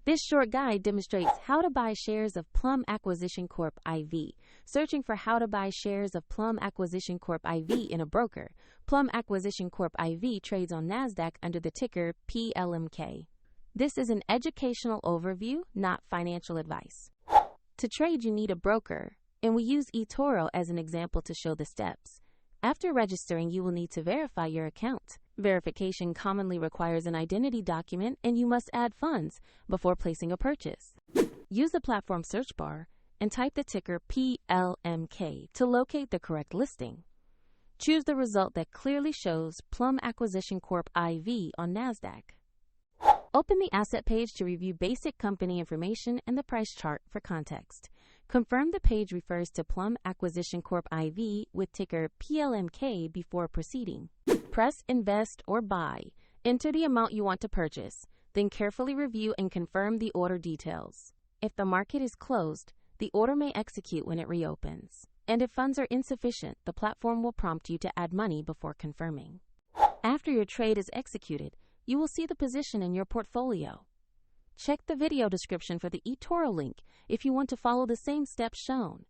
This short guide demonstrates how to buy shares of Plum Acquisition Corp IV. Searching for how to buy shares of Plum Acquisition Corp IV in a broker. Plum Acquisition Corp IV trades on NASDAQ under the ticker PLMK. This is an educational overview, not financial advice. To trade, you need a broker, and we use eToro as an example to show the steps. After registering, you will need to verify your account. Verification commonly requires an identity document, and you must add funds before placing a purchase. Use the platform search bar and type the ticker PLMK to locate the correct listing. Choose the result that clearly shows Plum Acquisition Corp IV on NASDAQ. Open the asset page to review basic company information and the price chart for context. Confirm the page refers to Plum Acquisition Corp IV with ticker PLMK before proceeding. Press Invest or Buy. Enter the amount you want to purchase, then carefully review and confirm the order details. If the market is closed, the order may execute when it reopens. And if funds are insufficient, the platform will prompt you to add money before confirming. After your trade is executed, you will see the position in your portfolio. Check the video description for the eToro link if you want to follow the same steps shown.